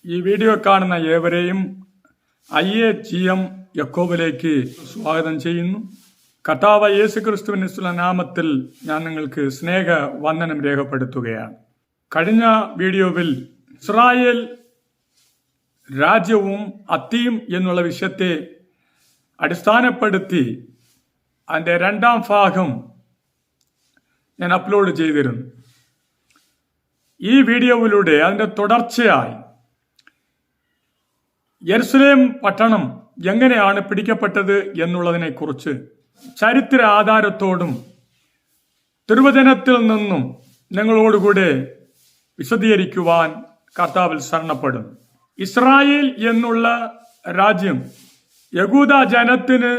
ഈ വീഡിയോ കാണുന്ന ഏവരെയും IAGM യാക്കോബിലേക്ക് സ്വാഗതം ചെയ്യുന്നു. കർത്താവ് യേശുക്രിസ്തുവിന്റെ നാമത്തിൽ ഞാൻ നിങ്ങൾക്ക് സ്നേഹ വന്ദനം രേഖപ്പെടുത്തുകയാണ്. കഴിഞ്ഞ വീഡിയോയിൽ ഇസ്രായേൽ രാജ്യവും അത്തിയും എന്നുള്ള വിഷയത്തെ അടിസ്ഥാനപ്പെടുത്തി അതിന്റെ രണ്ടാം ഭാഗം ഞാൻ അപ്ലോഡ് ചെയ്തിരുന്നു. ഈ വീഡിയോയിലൂടെ അതിന്റെ തുടർച്ചയായി യെരുശലേം പട്ടണം എങ്ങനെയാണ് പിടിക്കപ്പെട്ടത് എന്നുള്ളതിനെ കുറിച്ച് ചരിത്ര ആധാരത്തോടും തിരുവചനത്തിൽ നിന്നും നിങ്ങളോടുകൂടെ വിശദീകരിക്കുവാൻ കർത്താവിൽ ശരണപ്പെടും. ഇസ്രായേൽ എന്നുള്ള രാജ്യം യഹൂദ ജനത്തിന്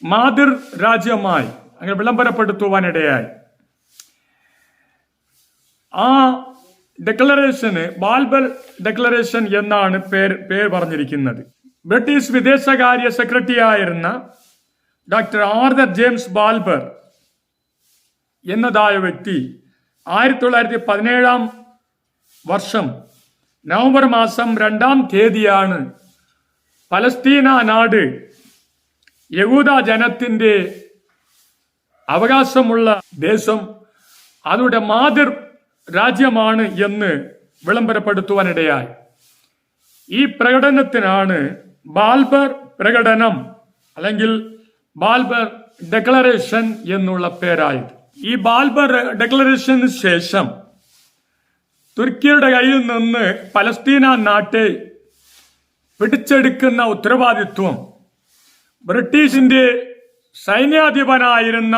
മാതൃ രാജ്യമായി അങ്ങനെ വിളംബരപ്പെടുത്തുവാനിടയായി. ആ ഡെക്ലറേഷന് ബാൽബർ ഡെക്ലറേഷൻ എന്നാണ് പേര് പറഞ്ഞിരിക്കുന്നത്. ബ്രിട്ടീഷ് വിദേശകാര്യ സെക്രട്ടറി ആയിരുന്ന ഡോക്ടർ ആർതർ ജെയിംസ് ബാൽബർ എന്നതായ വ്യക്തി 1917 വർഷം നവംബർ മാസം 2-ാം തീയതിയാണ് പലസ്തീന നാട് യഹൂദ ജനത്തിന്റെ അവകാശമുള്ള ദേശം, അതുടെ മാതൃ രാജ്യമാണ് എന്ന് വിളംബരപ്പെടുത്തുവാനിടയായി. ഈ പ്രകടനത്തിനാണ് ബാൽബർ പ്രകടനം അല്ലെങ്കിൽ ബാൽബർ ഡെക്ലറേഷൻ എന്നുള്ള പേരായത്. ഈ ബാൽബർ ഡെക്ലറേഷന് ശേഷം തുർക്കിയുടെ കയ്യിൽ നിന്ന് പലസ്തീന നാട്ടെ പിടിച്ചെടുക്കുന്ന ഉത്തരവാദിത്വം ബ്രിട്ടീഷിന്റെ സൈന്യാധിപനായിരുന്ന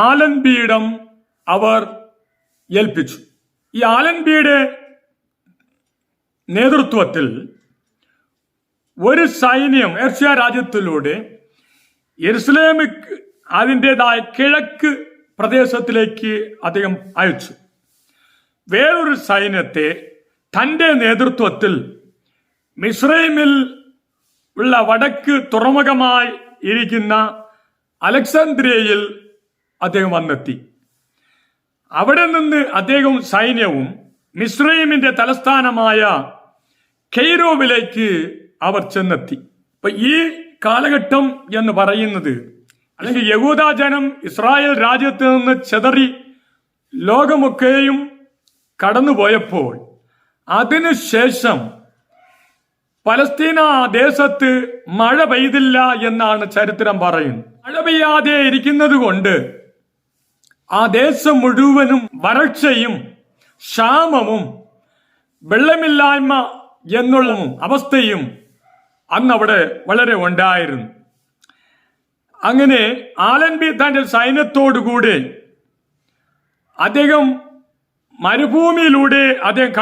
ആലൻബിയിടം അവർ ഏൽപ്പിച്ചു. ഈ ആലൻബിയുടെ നേതൃത്വത്തിൽ ഒരു സൈന്യം പേർഷ്യ രാജ്യത്തിലൂടെ യെരുശലേമിക്ക് അതിൻ്റെതായ കിഴക്ക് പ്രദേശത്തിലേക്ക് അദ്ദേഹം അയച്ചു. വേറൊരു സൈന്യത്തെ തന്റെ നേതൃത്വത്തിൽ മിസ്രൈമിൽ ഉള്ള വടക്ക് തുറമുഖമായി ഇരിക്കുന്ന അലക്സാന്ദ്രിയയിൽ അദ്ദേഹം വന്നെത്തി. അവിടെ നിന്ന് അദ്ദേഹവും സൈന്യവും മിസ്രൈമിന്റെ തലസ്ഥാനമായ കെയ്റോവിലേക്ക് അവർ ചെന്നെത്തി. അപ്പൊ ഈ കാലഘട്ടം എന്ന് പറയുന്നത് അല്ലെങ്കിൽ യഹൂദ ജനം ഇസ്രായേൽ രാജ്യത്ത് നിന്ന് ചെതറി ലോകമൊക്കെയും കടന്നുപോയപ്പോൾ അതിനുശേഷം പലസ്തീന ദേശത്ത് മഴ പെയ്തില്ല എന്നാണ് ചരിത്രം പറയുന്നത്. മഴ പെയ്യാതെ ഇരിക്കുന്നത് കൊണ്ട് ആ ദേശം മുഴുവനും വരൾച്ചയും ക്ഷാമവും വെള്ളമില്ലായ്മ എന്നുള്ള അവസ്ഥയും അന്നവിടെ വളരെ ഉണ്ടായിരുന്നു. അങ്ങനെ ആലൻബി തന്റെ സൈന്യത്തോടുകൂടെ അദ്ദേഹം മരുഭൂമിയിലൂടെ അദ്ദേഹം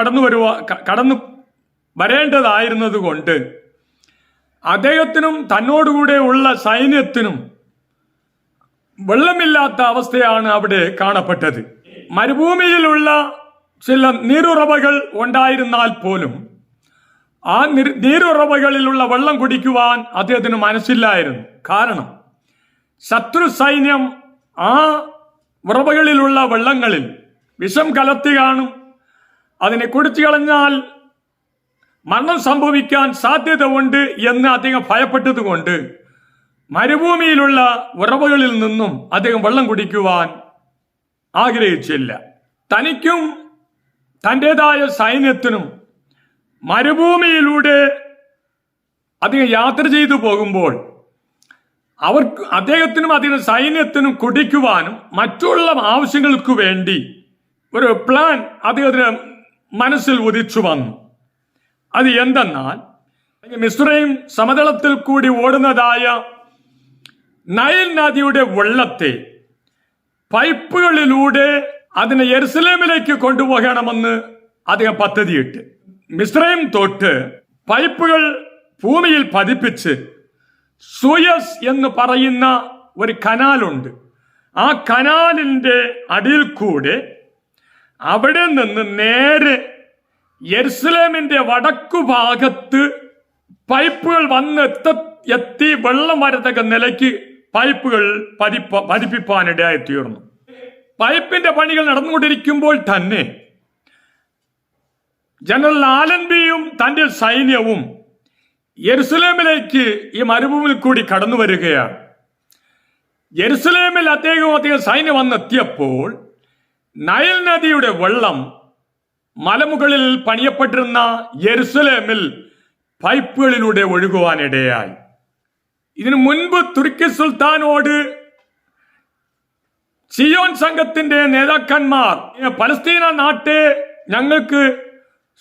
കടന്നു വരേണ്ടതായിരുന്നത് കൊണ്ട് അദ്ദേഹത്തിനും തന്നോടുകൂടെ ഉള്ള സൈന്യത്തിനും വെള്ളമില്ലാത്ത അവസ്ഥയാണ് അവിടെ കാണപ്പെട്ടത്. മരുഭൂമിയിലുള്ള ചില നീരുറവകൾ ഉണ്ടായിരുന്നാൽ പോലും ആ നീരുറവകളിലുള്ള വെള്ളം കുടിക്കുവാൻ അദ്ദേഹത്തിന് മനസ്സില്ലായിരുന്നു. കാരണം ശത്രു സൈന്യം ആ ഉറവകളിലുള്ള വെള്ളങ്ങളിൽ വിഷം കലർത്തി കാണും. അതിനെ കുടിച്ചു കളഞ്ഞാൽ മരണം സംഭവിക്കാൻ സാധ്യത ഉണ്ട് എന്ന് അദ്ദേഹം ഭയപ്പെട്ടതുകൊണ്ട് മരുഭൂമിയിലുള്ള ഉറവകളിൽ നിന്നും അദ്ദേഹം വെള്ളം കുടിക്കുവാൻ ആഗ്രഹിച്ചില്ല. തനിക്കും തൻ്റെതായ സൈന്യത്തിനും മരുഭൂമിയിലൂടെ അദ്ദേഹം യാത്ര ചെയ്തു പോകുമ്പോൾ അദ്ദേഹത്തിനും അതിന് സൈന്യത്തിനും കുടിക്കുവാനും മറ്റുള്ള ആവശ്യങ്ങൾക്ക് വേണ്ടി ഒരു പ്ലാൻ അദ്ദേഹത്തിന് മനസ്സിൽ ഉദിച്ചു വന്നു. അത് എന്തെന്നാൽ മിസ്രൈം സമതലത്തിൽ കൂടി ഓടുന്നതായ നൈൽ നദിയുടെ വെള്ളത്തെ പൈപ്പുകളിലൂടെ അതിനെ യെരുശലേമിലേക്ക് കൊണ്ടുപോകണമെന്ന് അദ്ദേഹം പദ്ധതിയിട്ട് മിസ്രൈം തൊട്ട് പൈപ്പുകൾ ഭൂമിയിൽ പതിപ്പിച്ച് സൂയസ് എന്ന് പറയുന്ന ഒരു കനാലുണ്ട്. ആ കനാലിന്റെ അടിയിൽ കൂടെ അവിടെ നിന്ന് നേരെ യെരുശലേമിന്റെ വടക്കു ഭാഗത്ത് പൈപ്പുകൾ എത്തി വെള്ളം വരത്തക്ക നിലയ്ക്ക് പൈപ്പുകൾ പതിപ്പിപ്പാനിടയായി തീർന്നു. പൈപ്പിന്റെ പണികൾ നടന്നുകൊണ്ടിരിക്കുമ്പോൾ തന്നെ ജനറൽ ആലൻബിയും തന്റെ സൈന്യവും യെരുസലേമിലേക്ക് ഈ മരുഭൂമിയിൽ കൂടി കടന്നു വരികയാണ്. യെരുസലേമിൽ അദ്ദേഹം സൈന്യം വന്നെത്തിയപ്പോൾ നൈൽ നദിയുടെ വെള്ളം മലമുകളിൽ പണിയപ്പെട്ടിരുന്ന യെരുസലേമിൽ പൈപ്പുകളിലൂടെ ഒഴുകുവാനിടയായി. ഇതിനു മുൻപ് തുർക്കി സുൽത്താനോട് സിയോൻ സംഘത്തിന്റെ നേതാക്കന്മാർ പലസ്തീന നാട്ടെ ഞങ്ങൾക്ക്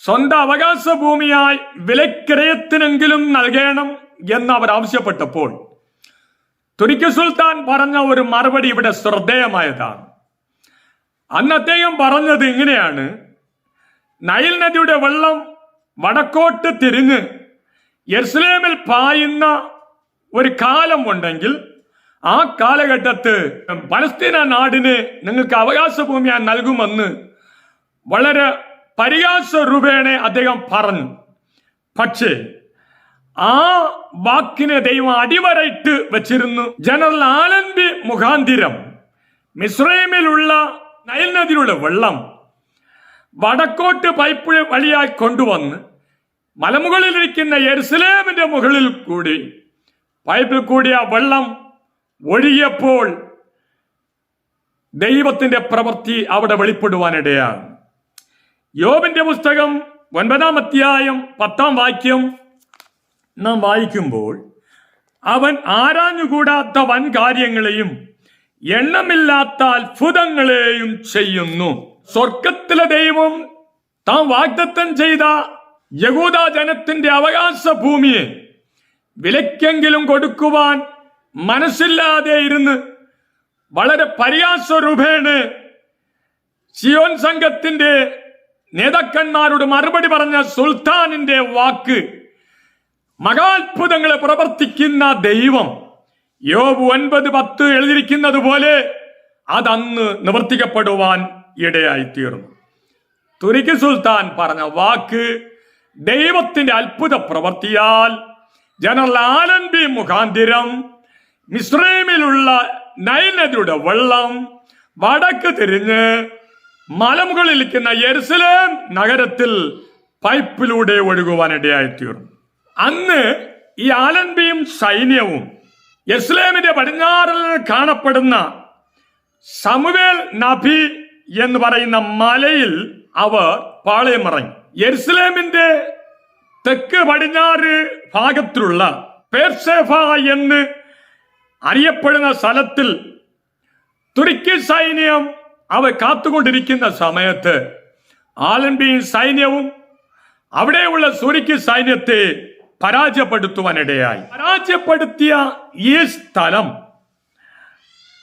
സ്വന്തം അവകാശ ഭൂമിയായി വിലക്രയത്തിനെങ്കിലും നൽകണം എന്ന് അവർ ആവശ്യപ്പെട്ടപ്പോൾ തുർക്കി സുൽത്താൻ പറഞ്ഞ ഒരു മറുപടി ഇവിടെ ശ്രദ്ധേയമായതാണ്. അന്ന് അദ്ദേഹം പറഞ്ഞത് ഇങ്ങനെയാണ്: നൈൽ നദിയുടെ വെള്ളം വടക്കോട്ട് തിരിഞ്ഞ് യെരുസലേമിൽ പായുന്ന ഒരു കാലം ഉണ്ടെങ്കിൽ ആ കാലഘട്ടത്ത് പലസ്തീന നാടിന് നിങ്ങൾക്ക് അവകാശ ഭൂമിയായി നൽകുമെന്ന് വളരെ പരിഹാസ രൂപേണ അദ്ദേഹം പറഞ്ഞു. പക്ഷേ ആ വാക്കിനെ ദൈവം അടിവരയിട്ട് വെച്ചിരുന്നു. ജനറൽ ആലൻബി മുഖാന്തിരം മിസ്രൈമിലുള്ള നൈൽ നദിയിലുള്ള വെള്ളം വടക്കോട്ട് പൈപ്പ് വഴിയായി കൊണ്ടുവന്ന് മലമുകളിലിരിക്കുന്ന യെരുസലേമിന്റെ മുകളിൽ കൂടി പൈപ്പിൽ കൂടി ആ വെള്ളം ഒഴുകിയപ്പോൾ ദൈവത്തിന്റെ പ്രവൃത്തി അവിടെ വെളിപ്പെടുവാനിടയാണ്. യോബിന്റെ പുസ്തകം 9-ാം അധ്യായം 10-ാം വാക്യം നാം വായിക്കുമ്പോൾ, അവൻ ആരാഞ്ഞുകൂടാത്ത വൻ കാര്യങ്ങളെയും എണ്ണമില്ലാത്ത അത്ഭുതങ്ങളെയും ചെയ്യുന്നു. സ്വർഗത്തിലെ ദൈവം താൻ വാഗ്ദത്തം ചെയ്ത യഹൂദ ജനത്തിന്റെ അവകാശ ഭൂമിയെ വിലക്കെങ്കിലും കൊടുക്കുവാൻ മനസ്സില്ലാതെ ഇരുന്ന് വളരെ പരിഹാസരൂപേണ സിയോൻ സംഘത്തിന്റെ നേതാക്കന്മാരോട് മറുപടി പറഞ്ഞ സുൽത്താനിന്റെ വാക്ക്, മഹാത്ഭുതങ്ങളെ പ്രവർത്തിക്കുന്ന ദൈവം യോബ് 9:10 എഴുതിയിരിക്കുന്നത് പോലെ അതന്ന് നിവർത്തിക്കപ്പെടുവാൻ ഇടയായിത്തീർന്നു. തുർക്കി സുൽത്താൻ പറഞ്ഞ വാക്ക് ദൈവത്തിന്റെ അത്ഭുത പ്രവർത്തിയാൽ ജനറൽ ആലൻബി മുഖാന്തിരം മിസ്രൈമിലുള്ള നൈൽ നദിയുടെ വെള്ളം വടക്ക് തിരിഞ്ഞ് മലമുകളിലിരിക്കുന്ന യെരുസലേം നഗരത്തിൽ പൈപ്പിലൂടെ ഒഴുകുവാനിടയായിത്തീർന്നു. അന്ന് ഈ ആലൻബിയും സൈന്യവും യെരുസലേമിന്റെ പടിഞ്ഞാറിൽ കാണപ്പെടുന്ന സമൂവേൽ നബി എന്ന് പറയുന്ന മലയിൽ അവർ പാളയമിറങ്ങി. യെരുസലേമിന്റെ തെക്ക് പടിഞ്ഞാറ് ഭാഗത്തിലുള്ള പേർസേഫ എന്ന് അറിയപ്പെടുന്ന സ്ഥലത്തിൽ തുർക്കി സൈന്യം അവർ കാത്തുകൊണ്ടിരിക്കുന്ന സമയത്ത് ആലൻബിയും സൈന്യവും അവിടെയുള്ള തുർക്കി സൈന്യത്തെ പരാജയപ്പെടുത്തുവാനിടയായി. പരാജയപ്പെടുത്തിയ ഈ സ്ഥലം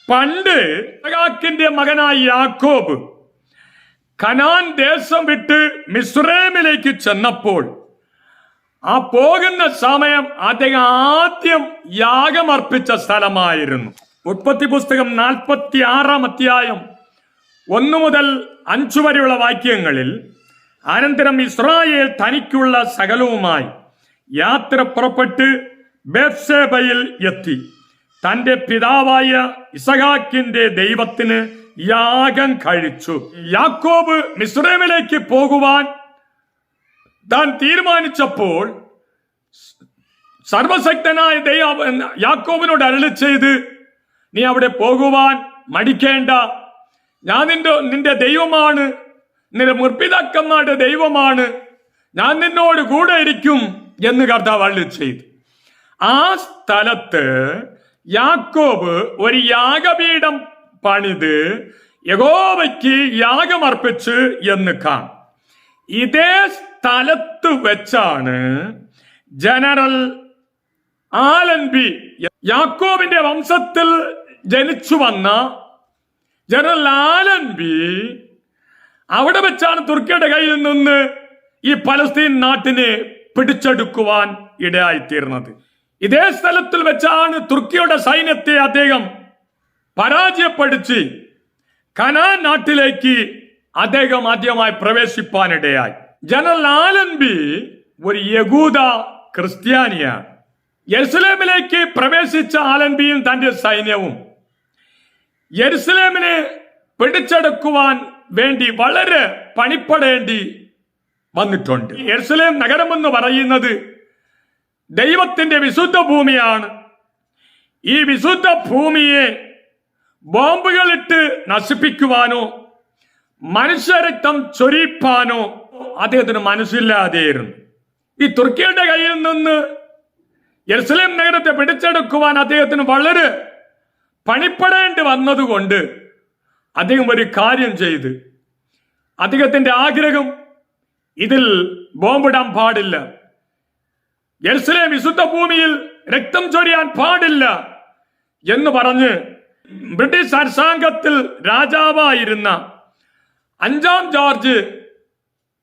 പണ്ട് ഇസ്ഹാക്കിന്റെ മകനായ യാക്കോബ് കനാൻ ദേശം വിട്ട് മിസ്രൈമിലേക്ക് ചെന്നപ്പോൾ ആ പോകുന്ന സമയം അദ്ദേഹം ആദ്യം യാഗമർപ്പിച്ച സ്ഥലമായിരുന്നു. ഉൽപ്പത്തി പുസ്തകം 46-ാം അധ്യായം 1 മുതൽ 5 വരെയുള്ള വാക്യങ്ങളിൽ, അനന്തരം ഇസ്രായേൽ തനിക്കുള്ള സകലവുമായി യാത്ര പുറപ്പെട്ട് ബേത്ശേബയിൽ എത്തി തന്റെ പിതാവായ ഇസ്ഹാക്കിന്റെ ദൈവത്തിന് യാഗം കഴിച്ചു. യാക്കോബ് മിസ്രൈമിലേക്ക് പോകുവാൻ താൻ തീരുമാനിച്ചപ്പോൾ സർവശക്തനായ ദൈവം യാക്കോബിനോട് അരുളി ചെയ്ത്, നീ അവിടെ പോകുവാൻ മടിക്കേണ്ട, ഞാൻ നിന്റെ ദൈവമാണ്, നിന്റെ മുർപിതാക്കന്മാരുടെ ദൈവമാണ്, ഞാൻ നിന്നോട് കൂടെ ഇരിക്കും എന്ന് കർത്താവ് അരുളി ചെയ്തു. ആ സ്ഥലത്ത് യാക്കോബ് ഒരു യാഗപീഠം പണിത് യഹോവയ്ക്ക് യാഗമർപ്പിച്ച് എന്ന് കാണും. ഇതേ സ്ഥലത്ത് വെച്ചാണ് ജനറൽ ആലൻബി, യാക്കോബിന്റെ വംശത്തിൽ ജനിച്ചു വന്ന ജനറൽ ആലൻബി, അവിടെ വെച്ചാണ് തുർക്കിയുടെ കയ്യിൽ നിന്ന് ഈ പലസ്തീൻ നാട്ടിനെ പിടിച്ചെടുക്കുവാൻ ഇടയായിത്തീർന്നത്. ഇതേ സ്ഥലത്തിൽ വെച്ചാണ് തുർക്കിയുടെ സൈന്യത്തെ അദ്ദേഹം പരാജയപ്പെടുത്തി കനാൻ നാട്ടിലേക്ക് അദ്ദേഹം ആദ്യമായി പ്രവേശിപ്പാനിടയായി. ജനറൽ ആലൻബി ഒരു യഹൂദ ക്രിസ്ത്യാനിയാണ്. യെരുസലേമിലേക്ക് പ്രവേശിച്ച ആലൻബിയും തന്റെ സൈന്യവും യെരുസലേമിനെ പിടിച്ചെടുക്കുവാൻ വേണ്ടി വളരെ പണിപ്പെടേണ്ടി വന്നിട്ടുണ്ട്. യെരുശലേം നഗരം എന്ന് പറയുന്നത് ദൈവത്തിന്റെ വിശുദ്ധ ഭൂമിയാണ്. ഈ വിശുദ്ധ ഭൂമിയെ ബോംബുകളിട്ട് നശിപ്പിക്കുവാനോ മനുഷ്യരക്തം ചൊരിപ്പാനോ അദ്ദേഹത്തിന് മനസ്സില്ലാതെയായിരുന്നു. ഈ തുർക്കിയുടെ കയ്യിൽ നിന്ന് യെരുശലേം നഗരത്തെ പിടിച്ചെടുക്കുവാൻ അദ്ദേഹത്തിന് വളരെ പണിപ്പെടേണ്ടി വന്നതുകൊണ്ട് അദ്ദേഹം ഒരു കാര്യം ചെയ്ത്, അദ്ദേഹത്തിന്റെ ആഗ്രഹം ഇതിൽ ബോംബിടാൻ പാടില്ല, യെരുശലേം വിശുദ്ധ ഭൂമിയിൽ രക്തം ചൊരിയാൻ പാടില്ല എന്ന് പറഞ്ഞ് ബ്രിട്ടീഷ് അരസാംഗത്തിൽ രാജാവായിരുന്ന 5-ാം ജോർജ്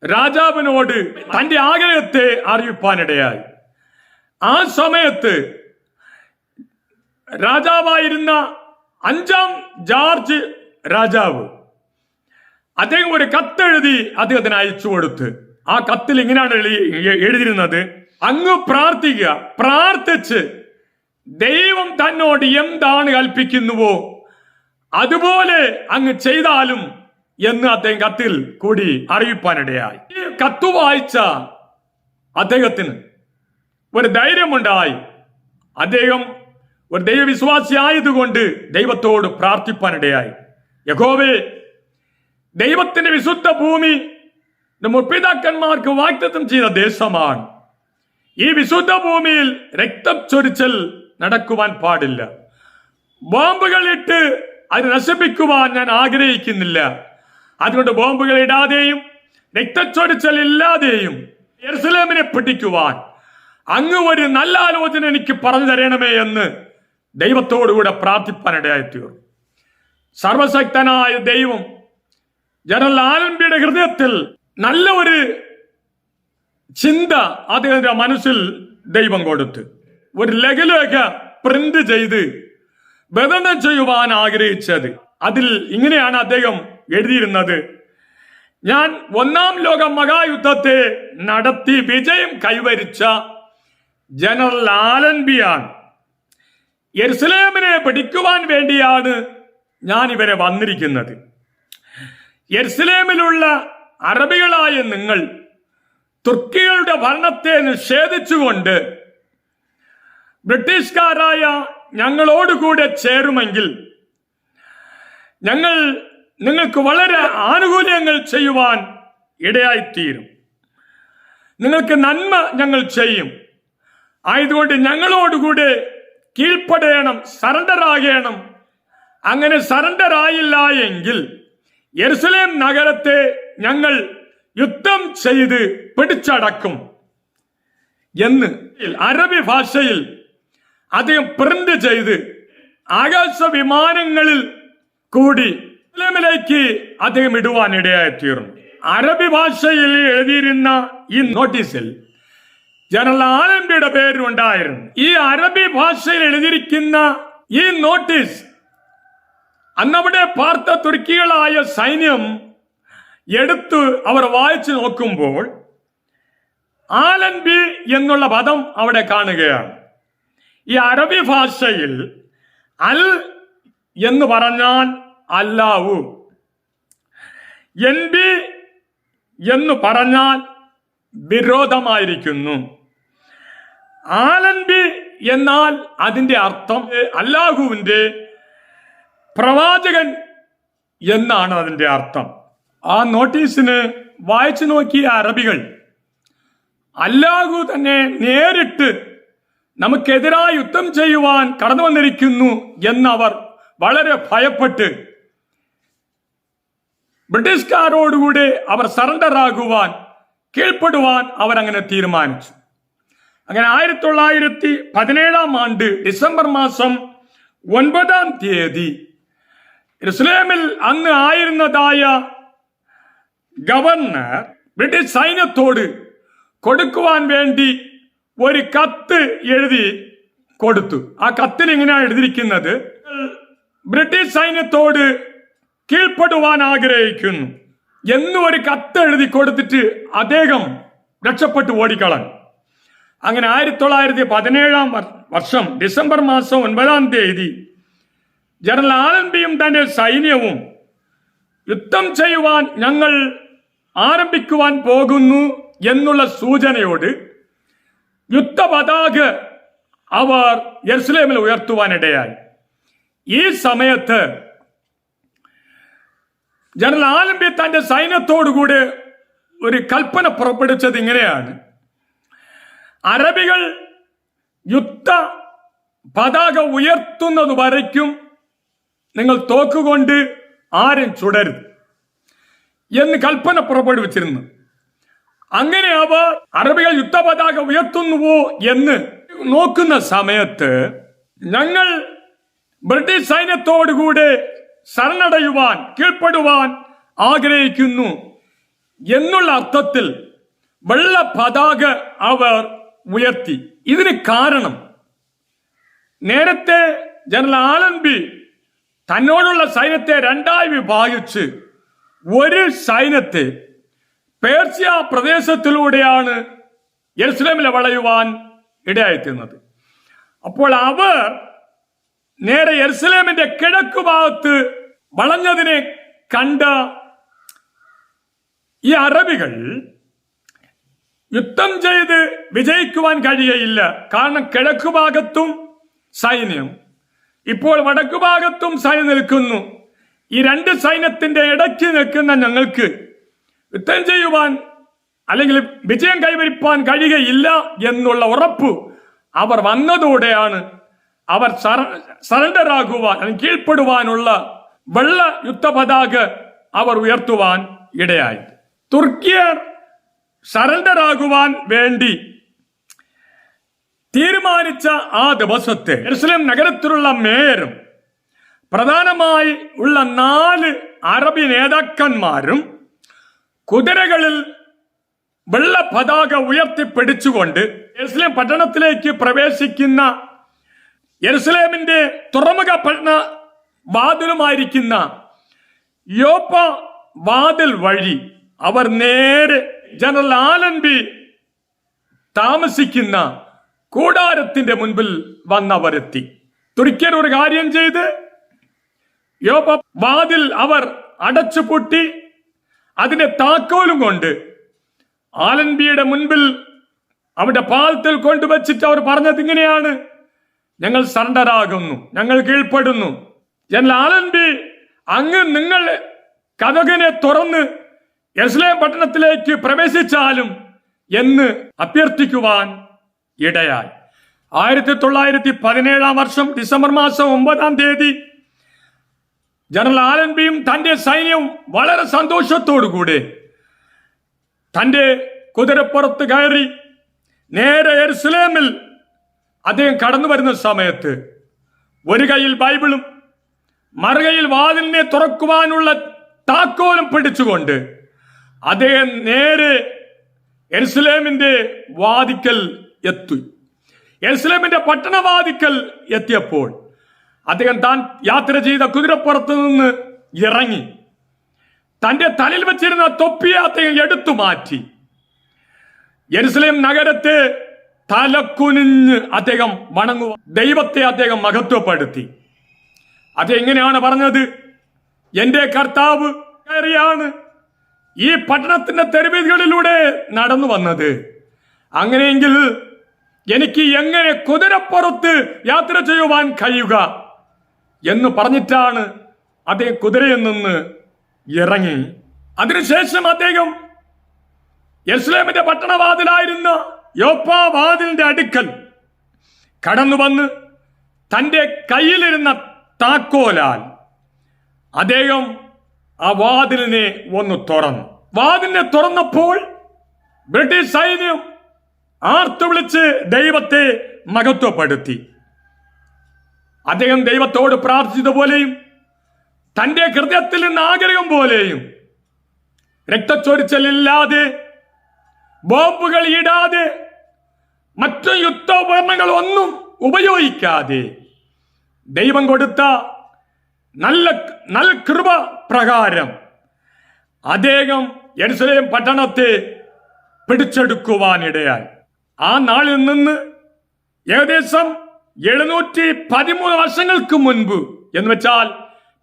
രാജാവിനോട് തന്റെ ആഗ്രഹത്തെ അറിയിപ്പാനിടയായി. ആ സമയത്ത് രാജാവായിരുന്ന 5-ാം ജോർജ് രാജാവ് അദ്ദേഹം ഒരു കത്തെഴുതി അദ്ദേഹത്തിന് അയച്ചു കൊടുത്ത്, ആ കത്തിൽ ഇങ്ങനെയാണ് എഴുതിയിരുന്നത്: അങ്ങ് പ്രാർത്ഥിക്കുക, പ്രാർത്ഥിച്ച് ദൈവം തന്നോട് എന്താണ് കൽപ്പിക്കുന്നുവോ അതുപോലെ അങ്ങ് ചെയ്താലും എന്ന് അദ്ദേഹം കത്തിൽ കൂടി അറിയിപ്പാനിടയായി. ഈ കത്ത് വായിച്ച അദ്ദേഹത്തിന് ഒരു ധൈര്യമുണ്ടായി. അദ്ദേഹം ഒരു ദൈവവിശ്വാസി ആയതുകൊണ്ട് ദൈവത്തോട് പ്രാർത്ഥിപ്പാനിടയായി. യഹോവേ, ദൈവത്തിന്റെ വിശുദ്ധ ഭൂമി മുൻപിതാക്കന്മാർക്ക് വാഗ്ദത്തം ചെയ്ത ദേശമാണ്. ഈ വിശുദ്ധ ഭൂമിയിൽ രക്തം ചൊരിച്ചൽ നടക്കുവാൻ പാടില്ല. ബോംബുകൾ ഇട്ട് അത് നശിപ്പിക്കുവാൻ ഞാൻ ആഗ്രഹിക്കുന്നില്ല. അതുകൊണ്ട് ബോംബുകൾ ഇടാതെയും രക്തച്ചൊരിച്ചൽ ഇല്ലാതെയും യെരുശലേമിനെ പിടിക്കുവാൻ അങ്ങ് ഒരു നല്ല ആലോചന എനിക്ക് പറഞ്ഞു തരണമേ എന്ന് ദൈവത്തോടുകൂടെ പ്രാർത്ഥിപ്പാനിടയായിത്തീർന്നു. സർവശക്തനായ ദൈവം ജനറൽ ആലൻബിയുടെ ഹൃദയത്തിൽ നല്ല ഒരു ചിന്ത അദ്ദേഹത്തിന്റെ മനസ്സിൽ ദൈവം കൊടുത്ത് ഒരു ലഘുലേഖ പ്രിന്റ് ചെയ്ത് വിതരണം ചെയ്യുവാൻ ആഗ്രഹിച്ചത്. അതിൽ ഇങ്ങനെയാണ് അദ്ദേഹം എഴുതിയിരുന്നത്: ഞാൻ 1-ാം ലോക മഹായുദ്ധത്തെ നടത്തി വിജയം കൈവരിച്ച ജനറൽ ആലൻബിയാണ്. യെരുശലേമിനെ പിടിക്കുവാൻ വേണ്ടിയാണ് ഞാൻ ഇവരെ വന്നിരിക്കുന്നത്. യെരുശലേമിലുള്ള അറബികളായ നിങ്ങൾ തുർക്കികളുടെ ഭരണത്തെ നിഷേധിച്ചുകൊണ്ട് ബ്രിട്ടീഷുകാരായ ഞങ്ങളോടുകൂടെ ചേരുമെങ്കിൽ ഞങ്ങൾ നിങ്ങൾക്ക് വളരെ ആനുകൂല്യങ്ങൾ ചെയ്യുവാൻ ഇടയായിത്തീരും. നിങ്ങൾക്ക് നന്മ ഞങ്ങൾ ചെയ്യും. ആയതുകൊണ്ട് ഞങ്ങളോടുകൂടെ കീഴ്പ്പെടണം, സറണ്ടർ ആകണം. അങ്ങനെ സറണ്ടർ ആയില്ല എങ്കിൽ യെരുശലേം നഗരത്തെ ഞങ്ങൾ യുദ്ധം ചെയ്ത് പിടിച്ചടക്കും എന്ന് അറബി ഭാഷയിൽ അദ്ദേഹം പ്രിന്റ് ചെയ്ത് ആകാശ വിമാനങ്ങളിൽ കൂടി യെരുശലേമിലേക്ക് അദ്ദേഹം ഇടുവാൻ ഇടയായിത്തീർന്നു. അറബി ഭാഷയിൽ എഴുതിയിരുന്ന ഈ നോട്ടീസിൽ ജനറൽ ആലൻബിയുടെ പേരുണ്ടായിരുന്നു. ഈ അറബി ഭാഷയിൽ എഴുതിയിരിക്കുന്ന ഈ നോട്ടീസ് അന്നവിടെ പാർത്ത തുർക്കികളായ സൈന്യം എടുത്ത് അവർ വായിച്ചു നോക്കുമ്പോൾ ആലൻബി എന്നുള്ള പദം അവിടെ കാണുകയാണ്. ഈ അറബി ഭാഷയിൽ അൽ എന്ന് പറഞ്ഞാൽ അല്ലാഹു, എൻബി എന്ന് പറഞ്ഞാൽ വിരോധമായിരിക്കുന്നു. ആലൻബി എന്നാൽ അതിന്റെ അർത്ഥം അല്ലാഹുവിന്റെ പ്രവാചകൻ എന്നാണ് അതിന്റെ അർത്ഥം. ആ നോട്ടീസിന് വായിച്ചു നോക്കിയ അറബികൾ അല്ലാഹു തന്നെ നേരിട്ട് നമുക്കെതിരായി യുദ്ധം ചെയ്യുവാൻ കടന്നു വന്നിരിക്കുന്നു എന്നവർ വളരെ ഭയപ്പെട്ട് ബ്രിട്ടീഷുകാരോടുകൂടെ അവർ സറണ്ടർ ആകുവാൻ, കീഴ്പ്പെടുവാൻ അവരങ്ങനെ തീരുമാനിച്ചു. അങ്ങനെ 1917 ആണ്ട് ഡിസംബർ മാസം 9-ാം തീയതി യെരുശലേമിൽ അന്ന് ആയിരുന്നതായ ഗവർണർ ബ്രിട്ടീഷ് സൈന്യത്തോട് കൊടുക്കുവാൻ വേണ്ടി ഒരു കത്ത് എഴുതി കൊടുത്തു. ആ കത്തിൽ ഇങ്ങനെയാണ് എഴുതിയിരിക്കുന്നത്: ബ്രിട്ടീഷ് സൈന്യത്തോട് കീഴ്പ്പെടുവാൻ ആഗ്രഹിക്കുന്നു എന്ന് ഒരു കത്ത് എഴുതി കൊടുത്തിട്ട് അദ്ദേഹം രക്ഷപ്പെട്ടു ഓടിക്കളഞ്ഞു. അങ്ങനെ 1917 വർഷം ഡിസംബർ മാസം 9-ാം തീയതി ജനറൽ ആലൻബിയും തന്റെ സൈന്യവും യുദ്ധം ചെയ്യുവാൻ ഞങ്ങൾ ആരംഭിക്കുവാൻ പോകുന്നു എന്നുള്ള സൂചനയോട് യുദ്ധപതാക അവർ യെരുശലേമിൽ ഉയർത്തുവാനിടയായി. ഈ സമയത്ത് ജനറൽ ആലംബി തന്റെ സൈന്യത്തോടുകൂടി ഒരു കൽപ്പന പുറപ്പെടുവിച്ചത് ഇങ്ങനെയാണ്: അറബികൾ യുദ്ധ പതാക ഉയർത്തുന്നത് വരയ്ക്കും നിങ്ങൾ തോക്കുകൊണ്ട് ആരും ചുടരുത് എന്ന് കൽപ്പന പുറപ്പെടുവിച്ചിരുന്നു. അങ്ങനെ അവർ അറബികൾ യുദ്ധ പതാക ഉയർത്തുന്നുവോ എന്ന് നോക്കുന്ന സമയത്ത് ഞങ്ങൾ ബ്രിട്ടീഷ് സൈന്യത്തോടുകൂടെ ശരണടയുവാൻ കീഴ്പ്പെടുവാൻ ആഗ്രഹിക്കുന്നു എന്നുള്ള അർത്ഥത്തിൽ വെള്ള പതാക അവർ ഉയർത്തി. ഇതിന് കാരണം നേരത്തെ ജനറൽ ആലൻബി തന്നോടുള്ള സൈന്യത്തെ രണ്ടായി വിഭാഗിച്ച് ഒരു സൈന്യത്തെ പേർഷ്യ പ്രദേശത്തിലൂടെയാണ് യെരുശലേമിൽ വളയുവാൻ ഇടയായിത്തീർന്നത്. അപ്പോൾ അവർ നേരെ യെരുശലേമിന്റെ കിഴക്ക് ഭാഗത്ത് വളഞ്ഞതിനെ കണ്ട ഈ അറബികൾ യുദ്ധം ചെയ്ത് വിജയിക്കുവാൻ കഴിയയില്ല. കാരണം കിഴക്ക് ഭാഗത്തും സൈന്യം, ഇപ്പോൾ വടക്കു ഭാഗത്തും സൈന്യം നിൽക്കുന്നു. ഈ രണ്ട് സൈന്യത്തിന്റെ ഇടയ്ക്ക് നിൽക്കുന്ന ഞങ്ങൾക്ക് യുദ്ധം ചെയ്യുവാൻ അല്ലെങ്കിൽ വിജയം കൈവരിപ്പാൻ കഴിയുകയില്ല എന്നുള്ള ഉറപ്പ് അവർ വന്നതോടെയാണ് അവർ സറണ്ടർ ആകുവാൻ അല്ലെങ്കിൽ കീഴ്പ്പെടുവാനുള്ള വെള്ള യുദ്ധ പതാക അവർ ഉയർത്തുവാൻ ഇടയായി. തുർക്കിയർ സറണ്ടർ ആകുവാൻ വേണ്ടി തീരുമാനിച്ച ആ ദിവസത്തെ യെരുശലേം നഗരത്തിലുള്ള മേയറും പ്രധാനമായി ഉള്ള 4 അറബി നേതാക്കന്മാരും കുതിരകളിൽ വെള്ള പതാക ഉയർത്തിപ്പിടിച്ചുകൊണ്ട് യെരുശലേം പട്ടണത്തിലേക്ക് പ്രവേശിക്കുന്ന യെരുശലേമിന്റെ തുറമുഖ പട്ടണ വാതിലുമായിരിക്കുന്ന യോപ്പ വാതിൽ വഴി അവർ നേരെ ജനറൽ ആലൻബി താമസിക്കുന്ന കൂടാരത്തിന്റെ മുൻപിൽ വന്നവരെത്തി. തുർക്കിയർ ഒരു കാര്യം ചെയ്ത് യോപ്പ വാതിൽ അവർ അടച്ചുപൂട്ടി അതിന്റെ താക്കോലും കൊണ്ട് ആലൻബിയുടെ മുൻപിൽ അവിടെ പാലത്തിൽ കൊണ്ടുവച്ചിട്ട് അവർ പറഞ്ഞത് ഇങ്ങനെയാണ്: ഞങ്ങൾ സറണ്ടർ ആകുന്നു, ഞങ്ങൾ കീഴ്പ്പെടുന്നു. ജനറൽ ആലൻബി അങ്ങ് നിങ്ങൾ കതകിനെ തുറന്ന് യെരുശലേം പട്ടണത്തിലേക്ക് പ്രവേശിച്ചാലും എന്ന് അഭ്യർത്ഥിക്കുവാൻ ഇടയായി. 1917 വർഷം ഡിസംബർ മാസം 9 തീയതി ജനറൽ ആലൻബിയും തന്റെ സൈന്യവും വളരെ സന്തോഷത്തോടുകൂടി തന്റെ കുതിരപ്പുറത്ത് കയറി നേരെ യെരുശലേമിൽ അദ്ദേഹം കടന്നു വരുന്ന സമയത്ത് ഒരു കയ്യിൽ ബൈബിളും മറുകയിൽ വാതിലിനെ തുറക്കുവാനുള്ള താക്കോലും പിടിച്ചുകൊണ്ട് അദ്ദേഹം നേരെ യെരുശലേമിന്റെ വാതിക്കൽ എത്തി. യെരുശലേമിന്റെ പട്ടണവാതിക്കൽ എത്തിയപ്പോൾ അദ്ദേഹം താൻ യാത്ര ചെയ്ത കുതിരപ്പുറത്ത് നിന്ന് ഇറങ്ങി തന്റെ തലയിൽ വെച്ചിരുന്ന തൊപ്പിയെ അദ്ദേഹം എടുത്തു മാറ്റി യെരുശലേം നഗരത്തെ തലക്കുനിഞ്ഞ് അദ്ദേഹം വണങ്ങുക, ദൈവത്തെ അദ്ദേഹം മഹത്വപ്പെടുത്തി. അത് എങ്ങനെയാണ് പറഞ്ഞത്? എന്റെ കർത്താവ് കയറിയാണ് ഈ പട്ടണത്തിന്റെ തെരുവുകളിലൂടെ നടന്നു വന്നത്. അങ്ങനെയെങ്കിൽ എനിക്ക് എങ്ങനെ കുതിരപ്പുറത്ത് യാത്ര ചെയ്യുവാൻ കഴിയുക എന്ന് പറഞ്ഞിട്ടാണ് അദ്ദേഹം കുതിരയിൽ നിന്ന് ഇറങ്ങി. അതിനുശേഷം അദ്ദേഹം യെരുശലേമിന്റെ പട്ടണവാതിലായിരുന്ന യോപ്പ വാതിലിന്റെ അടുക്കൽ കടന്നു വന്ന് തന്റെ കയ്യിലിരുന്ന താക്കോലാൽ അദ്ദേഹം ആ വാതിലിനെ ഒന്ന് തുറന്നു. വാതിലിനെ തുറന്നപ്പോൾ ബ്രിട്ടീഷ് സൈന്യം ആർത്തു വിളിച്ച് ദൈവത്തെ മഹത്വപ്പെടുത്തി. അദ്ദേഹം ദൈവത്തോട് പ്രാർത്ഥിച്ചതുപോലെയും തന്റെ ഹൃദയത്തിൽ നിന്ന് ആഗ്രഹം പോലെയും രക്തച്ചൊരിച്ചലില്ലാതെ, ബോംബുകൾ ഇടാതെ, മറ്റു യുദ്ധോപകരണങ്ങൾ ഒന്നും ഉപയോഗിക്കാതെ ദൈവം കൊടുത്ത നല്ല കൃപ പ്രകാരം അദ്ദേഹം യെരുശലേം പട്ടണത്തെ പിടിച്ചെടുക്കുവാനിടയായി. ആ നാളിൽ നിന്ന് ഏകദേശം 713 വർഷങ്ങൾക്ക് മുൻപ് എന്ന് വെച്ചാൽ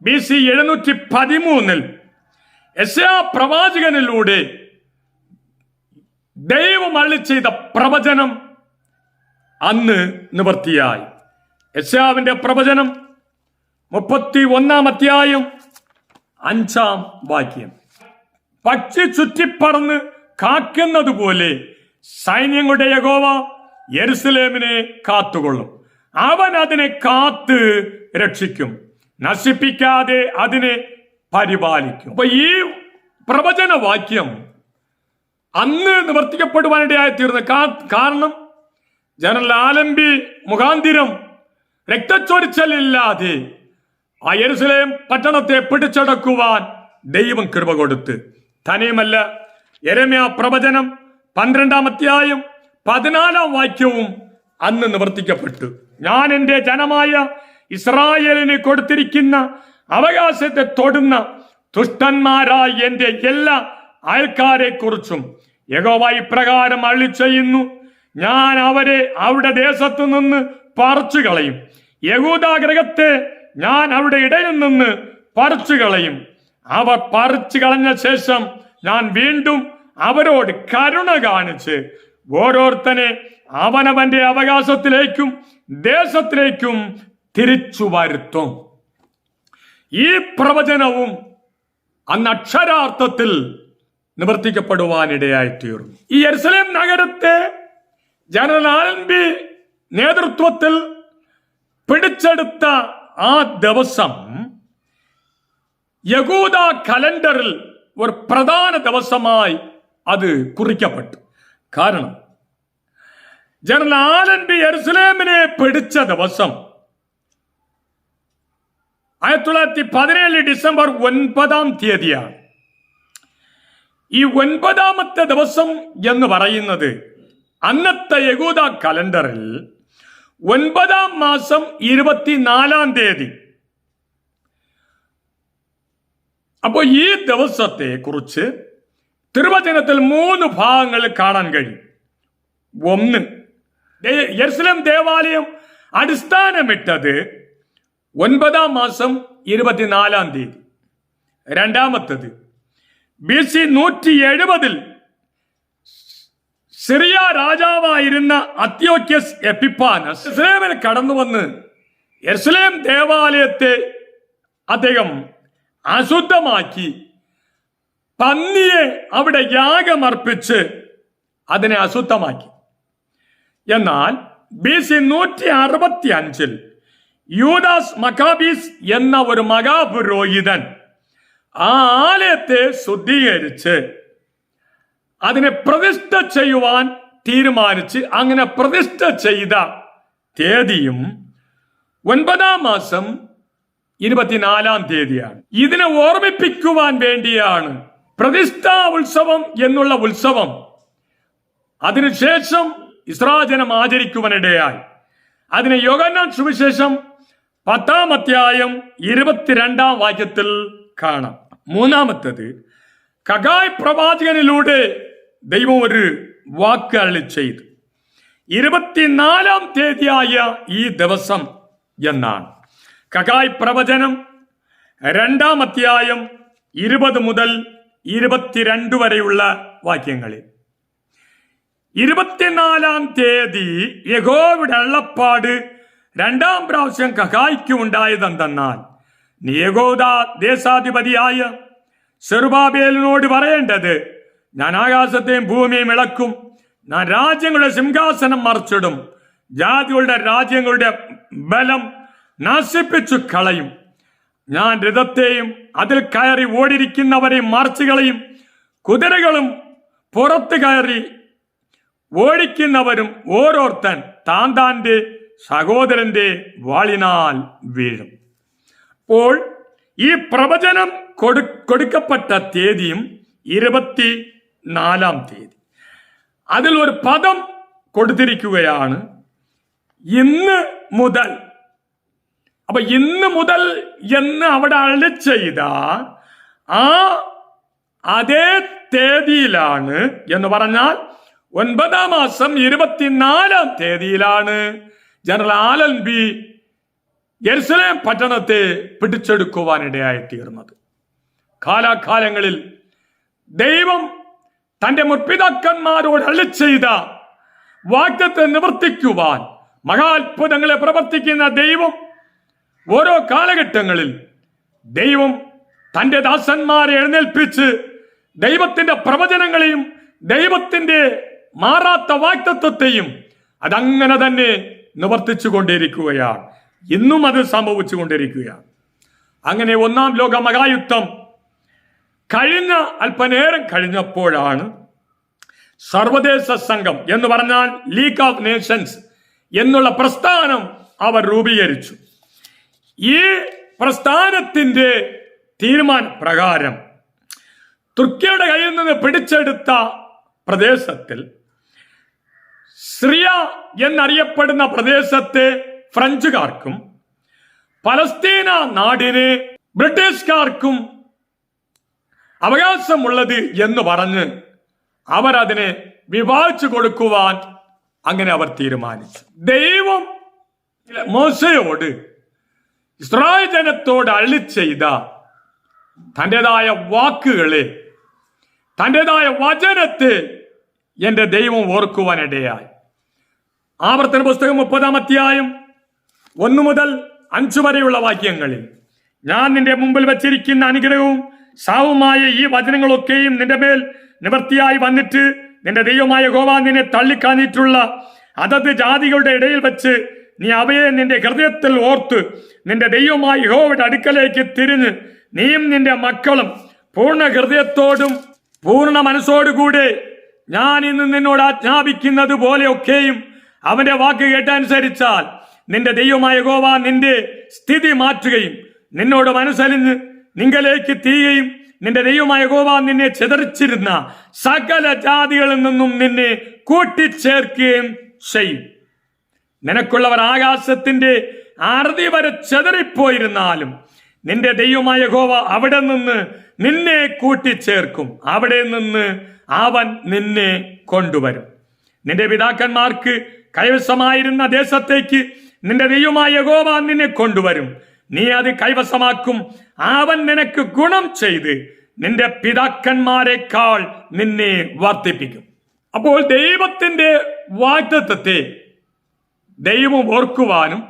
BC 713 യെശയ്യാ പ്രവാചകനിലൂടെ ദൈവം അരുളി ചെയ്ത പ്രവചനം അന്ന് നിവൃത്തിയായി. യെശയ്യാവിന്റെ പ്രവചനം 31 അധ്യായം 5 വാക്യം. പക്ഷി ചുറ്റിപ്പറന്ന് കാക്കുന്നത് പോലെ സൈന്യങ്ങളുടെ യഹോവ യെരൂശലേമിനെ കാത്തുകൊള്ളും. അവൻ അതിനെ കാത്ത് രക്ഷിക്കും, നശിപ്പിക്കാതെ അതിനെ പരിപാലിക്കും. അപ്പൊ ഈ പ്രവചന വാക്യം അന്ന് നിവർത്തിക്കപ്പെടുവാനിടയായി തീർന്നു. കാരണം ജനറൽ ആലംബി മുഖാന്തിരം രക്തച്ചൊരിച്ചലില്ലാതെ ആ യെരൂശലേം പട്ടണത്തെ പിടിച്ചടക്കുവാൻ ദൈവം കൃപ കൊടുത്ത്. തന്നെയുമല്ല, യെരമ്യാ പ്രവചനം 12 അധ്യായം 14 വാക്യവും അന്ന് നിവർത്തിക്കപ്പെട്ടു. ഞാൻ എൻ്റെ ജനമായ ഇസ്രായേലിന് കൊടുത്തിരിക്കുന്ന അവകാശത്തെ തൊടുന്ന ദുഷ്ടന്മാരായ എൻ്റെ എല്ലാ അയൽക്കാരെ കുറിച്ചും യഹോവ ഇപ്രകാരം അരുളി ചെയ്യുന്നു, ഞാൻ അവരെ അവരുടെ ദേശത്തു നിന്ന് പറിച്ചു കളയും. യഹൂദാ ഗൃഹത്തെ ഞാൻ അവരുടെ ഇടയിൽ നിന്ന് പറിച്ചു കളയും. അവർ പറിച്ചു കളഞ്ഞ ശേഷം ഞാൻ വീണ്ടും അവരോട് കരുണ കാണിച്ച് ഓരോരുത്തനെ അവനവന്റെ അവകാശത്തിലേക്കും ദേശത്തിലേക്കും തിരിച്ചു വരുത്തും. ഈ പ്രവചനവും അന്ന് അക്ഷരാർത്ഥത്തിൽ നിവർത്തിക്കപ്പെടുവാനിടയായി തീർന്നു. ഈ യെരൂശലേം നഗരത്തെ ജനറൽ ആലംബി നേതൃത്വത്തിൽ പിടിച്ചെടുത്ത ആ ദിവസം യഹൂദ കലണ്ടറിൽ ഒരു പ്രധാന ദിവസമായി അത് കുറിക്കപ്പെട്ടു. കാരണം ജനറൽ ആലംബി യെരൂശലേമിനെ പിടിച്ച ദിവസം 1917 ഡിസംബർ 9 ഈ 9 ദിവസം എന്ന് പറയുന്നത് അന്നത്തെ യഹൂദ കലണ്ടറിൽ 9 മാസം 24 അപ്പോൾ ഈ ദിവസത്തെ കുറിച്ച് തിരുവചനത്തിൽ 3 ഭാഗങ്ങളിൽ കാണാൻ കഴിയും. ഒന്ന്, യെരൂശലേം ദേവാലയം അടിസ്ഥാനമിട്ടത് 9 മാസം 24. രണ്ടാമത്തത്, BC 170 സിറിയ രാജാവായിരുന്ന അന്ത്യോക്യസ് എപ്പിഫാനസ് യെരൂശലേമിൽ കടന്നു വന്ന് യെരൂശലേം ദേവാലയത്തെ അദ്ദേഹം അശുദ്ധമാക്കി പന്നിയെ അവിടെ യാഗമർപ്പിച്ച് അതിനെ അശുദ്ധമാക്കി. എന്നാൽ BC 165 യൂദാസ് മക്കാബീസ് എന്ന ഒരു മഹാപുരോഹിതൻ ആ ആലയത്തെ ശുദ്ധീകരിച്ച് അതിനെ പ്രതിഷ്ഠ ചെയ്യുവാൻ തീരുമാനിച്ച് അങ്ങനെ പ്രതിഷ്ഠ ചെയ്ത തീയതിയും 9 മാസം 24 ഇതിനെ ഓർമ്മിപ്പിക്കുവാൻ വേണ്ടിയാണ് പ്രതിഷ്ഠാ ഉത്സവം എന്നുള്ള ഉത്സവം അതിനുശേഷം ഇസ്രായേൽ ആചരിക്കുവാനിടയായി. അതിനെ യോഹന്നാൻ സുവിശേഷം 10 അധ്യായം 22 വാക്യത്തിൽ കാണാം. മൂന്നാമത്തത്, ഹഗായി പ്രവാചകനിലൂടെ ദൈവം ഒരു വാക്ക് അരുളി ചെയ്തു 24 ഈ ദിവസം എന്നാണ്. ഹഗായി പ്രവചനം 2 അധ്യായം 20 മുതൽ 22 വരെയുള്ള വാക്യങ്ങളിൽ 24 യഹോവയുടെ അരുളപ്പാട് 2 പ്രാവശ്യം ഹഗായിക്ക് ഉണ്ടായതെന്തെന്നാൽ, നീ യഹൂദ ദേശാധിപതിയായ സെറുബാബേലിനോട് പറയേണ്ടത്, ഞാൻ ആകാശത്തെയും ഭൂമിയും ഇളക്കും, ഞാൻ രാജ്യങ്ങളുടെ സിംഹാസനം മറിച്ചിടും, ജാതികളുടെ രാജ്യങ്ങളുടെ ബലം നശിപ്പിച്ചു കളയും, ഞാൻ രഥത്തെയും അതിൽ കയറി ഓടിരിക്കുന്നവരെയും മറിച്ചു കളയും, കുതിരകളും പുറത്ത് കയറി ഓടിക്കുന്നവരും ഓരോരുത്തൻ താന്താന്റെ സഹോദരന്റെ വാളിനാൽ വീഴും. അപ്പോൾ ഈ പ്രവചനം കൊടുക്കപ്പെട്ട തീയതിയും 24 അതിൽ ഒരു പദം കൊടുത്തിരിക്കുകയാണ്, ഇന്ന് മുതൽ. അപ്പൊ ഇന്ന് മുതൽ എന്ന് അവിടെ അരുളി ചെയ്ത ആ അതേ തീയതിയിലാണ് എന്ന് പറഞ്ഞാൽ 9 മാസം 24 ജനറൽ ആലംബി യെരൂശലേം പട്ടണത്തെ പിടിച്ചെടുക്കുവാനിടയായി തീർന്നത്. കാലാകാലങ്ങളിൽ ദൈവം തന്റെ മുற்പിതാക്കന്മാരോട് അരുളിച്ചെയ്ത വാഗ്ദത്തം നിവർത്തിക്കുവാൻ മഹാത്ഭുതങ്ങളെ പ്രവർത്തിക്കുന്ന ദൈവം ഓരോ കാലഘട്ടങ്ങളിൽ ദൈവം തന്റെ ദാസന്മാരെ എഴുന്നേൽപ്പിച്ച് ദൈവത്തിന്റെ പ്രവചനങ്ങളെയും ദൈവത്തിന്റെ മാറാത്ത വാഗ്ദത്തത്തെയും അതങ്ങനെ തന്നെ നിവർത്തിച്ചു കൊണ്ടിരിക്കുകയാണ്. ഇന്നും അത് സംഭവിച്ചു കൊണ്ടിരിക്കുകയാണ്. അങ്ങനെ ഒന്നാം ലോക മഹായുദ്ധം കഴിഞ്ഞ അല്പനേരം കഴിഞ്ഞപ്പോഴാണ് സർവദേശ സംഘം എന്ന് പറഞ്ഞാൽ ലീഗ് ഓഫ് നേഷൻസ് എന്നുള്ള പ്രസ്ഥാനം അവർ രൂപീകരിച്ചു. ഈ പ്രസ്ഥാനത്തിന്റെ തീരുമാന പ്രകാരം തുർക്കിയുടെ കയ്യിൽ നിന്ന് പിടിച്ചെടുത്ത പ്രദേശത്തിൽ സിറിയ എന്നറിയപ്പെടുന്ന പ്രദേശത്തെ ഫ്രഞ്ചുകാർക്കും പലസ്തീന നാടിന് ബ്രിട്ടീഷുകാർക്കും അവകാശമുള്ളത് എന്ന് പറഞ്ഞ് അവരതിനെ വിഭാഗിച്ചു കൊടുക്കുവാൻ അങ്ങനെ അവർ തീരുമാനിച്ചു. ദൈവം മോശയോട് ഇസ്രായേൽ ജനത്തോട് അരുളിച്ചെയ്ത തൻ്റെതായ വാക്കുകളെ, തൻ്റെതായ വചനത്തെ എന്റെ ദൈവം ഓർക്കുവാനിടയായി. ആവർത്തന പുസ്തകം 30-ാം അധ്യായം 1 മുതൽ 5 വരെയുള്ള വാക്യങ്ങളിൽ, ഞാൻ നിന്റെ മുമ്പിൽ വച്ചിരിക്കുന്ന അനുഗ്രഹവും സാവുമായ ഈ വചനങ്ങളൊക്കെയും നിന്റെ മേൽ നിവൃത്തിയായി വന്നിട്ട് നിന്റെ ദൈവമായ യഹോവ നിന്നെ തള്ളിക്കാഞ്ഞിട്ടുള്ള അതത് ജാതികളുടെ ഇടയിൽ വെച്ച് നീ അവയെ നിന്റെ ഹൃദയത്തിൽ ഓർത്ത് നിന്റെ ദൈവമായ യഹോവയുടെ അടുക്കലേക്ക് തിരിഞ്ഞ് നീയും നിന്റെ മക്കളും പൂർണ്ണ ഹൃദയത്തോടും പൂർണ്ണ മനസ്സോടുകൂടെ ഞാൻ ഇന്ന് നിന്നോട് ആജ്ഞാപിക്കുന്നത് പോലെയൊക്കെയും അവന്റെ വാക്ക് കേട്ടനുസരിച്ചാൽ നിന്റെ ദൈവമായ യഹോവ നിന്റെ സ്ഥിതി മാറ്റുകയും നിന്നോട് മനസ്സലിഞ്ഞ് നിങ്കലേക്ക് തീയുകയും നിന്റെ ദൈവമായ യഹോവ നിന്നെ ചിതറിച്ചിരുന്ന സകല ജാതികളിൽ നിന്നും നിന്നെ കൂട്ടിച്ചേർക്കുകയും ചെയ്യും. നിനക്കുള്ളവർ ആകാശത്തിന്റെ അറുതി വരെ ചിതറിപ്പോയിരുന്നാലും നിന്റെ ദൈവമായ യഹോവ അവിടെ നിന്ന് നിന്നെ കൂട്ടിച്ചേർക്കും. അവിടെ നിന്ന് അവൻ നിന്നെ കൊണ്ടുവരും. നിന്റെ പിതാക്കന്മാർക്ക് കൈവശമായിരുന്ന ദേശത്തേക്ക് നിന്റെ ദൈവമായ യഹോവ നിന്നെ കൊണ്ടുവരും. നീ അത് കൈവശമാക്കും. അവൻ നിനക്ക് ഗുണം ചെയ്ത് നിന്റെ പിതാക്കന്മാരെക്കാൾ നിന്നെ വർദ്ധിപ്പിക്കും. അപ്പോൾ ദൈവത്തിന്റെ വാഗ്ദത്തത്തെ ദൈവം ഓർക്കുവാനും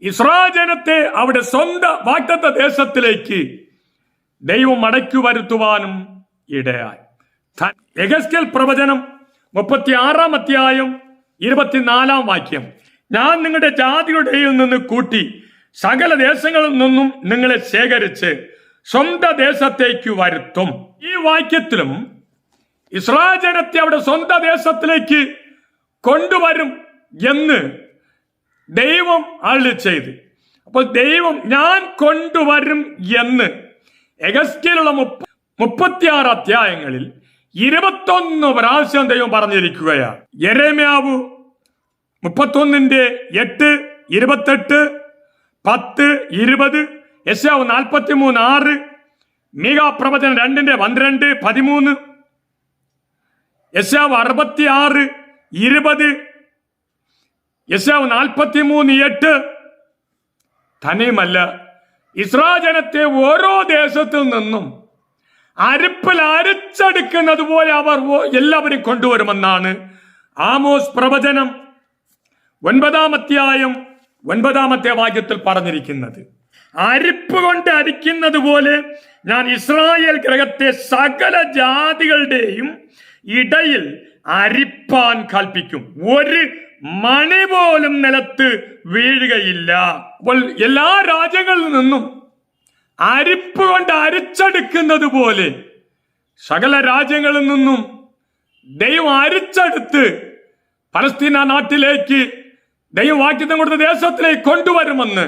ഇസ്രായേൽ ജനത്തെ അവിടെ സ്വന്തം വാഗ്ദത്ത ദേശത്തിലേക്ക് ദൈവം മടക്കി വരുത്തുവാനും ഇടയായി. യെഹെസ്കേൽ പ്രവചനം 36-ാം അധ്യായം 24-ാം വാക്യം, ഞാൻ നിങ്ങളുടെ ജാതിയുടെ ഇടയിൽ നിന്ന് കൂട്ടി സകല ദേശങ്ങളിൽ നിന്നും നിങ്ങളെ ശേഖരിച്ച് സ്വന്തം ദേശത്തേക്ക് വരുത്തും. ഈ വാക്യത്തിലും ഇസ്രായേൽ ജനത്തെ അവിടെ സ്വന്തം ദേശത്തിലേക്ക് കൊണ്ടുവരും എന്ന് ദൈവം അരുളി ചെയ്തു. അപ്പോൾ ദൈവം ഞാൻ കൊണ്ടുവരും എന്ന് യെഹെസ്കേലുള്ള 36 അധ്യായങ്ങളിൽ 21 പ്രാവശ്യം ദൈവം പറഞ്ഞിരിക്കുകയാണ്. യെരമ്യാവ് 31:8, 28, 10, 20, യെശയ്യാവ് 43:6, മീഖാ പ്രവചനം 2:12, 13, യെശയ്യാവ് 66, 20, യെശയ്യാവ് 43:8. തന്നെയുമല്ല, ഇസ്രായേൽ ജനത്തെ ഓരോ ദേശത്തു നിന്നും അരിപ്പിൽ അരിച്ചെടുക്കുന്നത് പോലെ അവർ എല്ലാവരും കൊണ്ടുവരുമെന്നാണ് ആമോസ് പ്രവചനം 9-ാം അധ്യായം 9-ാമത്തെ വാക്യത്തിൽ പറഞ്ഞിരിക്കുന്നത്. അരിപ്പ് കൊണ്ട് അരിക്കുന്നത് പോലെ ഞാൻ ഇസ്രായേൽ ഗൃഹത്തെ സകല ജാതികളുടെയും ഇടയിൽ അരിപ്പാൻ കൽപ്പിക്കും. ഒരു മണി പോലും നിലത്ത് വീഴുകയില്ല. അപ്പോൾ എല്ലാ രാജ്യങ്ങളിൽ നിന്നും അരിപ്പ് കൊണ്ട് അരിച്ചെടുക്കുന്നത് പോലെ സകല രാജ്യങ്ങളിൽ നിന്നും ദൈവം അരിച്ചെടുത്ത് പലസ്തീന നാട്ടിലേക്ക് ദൈവം വാഗ്ദത്തം കൊടുത്ത ദേശത്തിലേക്ക് കൊണ്ടുവരുമെന്ന്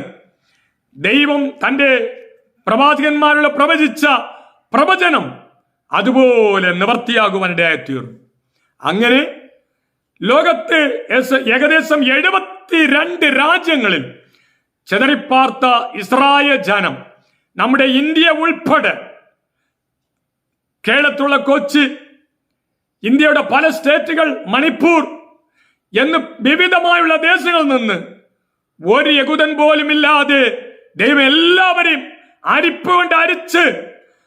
ദൈവം തന്റെ പ്രവാചകന്മാരുടെ പ്രവചിച്ച പ്രവചനം അതുപോലെ നിവർത്തിയാകുവാനിടയായിത്തീർന്നു. അങ്ങനെ ലോകത്ത് ഏകദേശം 72 രാജ്യങ്ങളിൽ ചിതറിപ്പാർത്ത ഇസ്രായേൽ ജനം, നമ്മുടെ ഇന്ത്യ ഉൾപ്പെടെ, കേരളത്തിലുള്ള കൊച്ചി, ഇന്ത്യയുടെ പല സ്റ്റേറ്റുകൾ, മണിപ്പൂർ എന്ന് വിവിധമായുള്ള ദേശങ്ങളിൽ നിന്ന് ഒരു യഹൂദൻ പോലും ഇല്ലാതെ ദൈവം എല്ലാവരെയും അരിപ്പ് കൊണ്ട് അരിച്ച്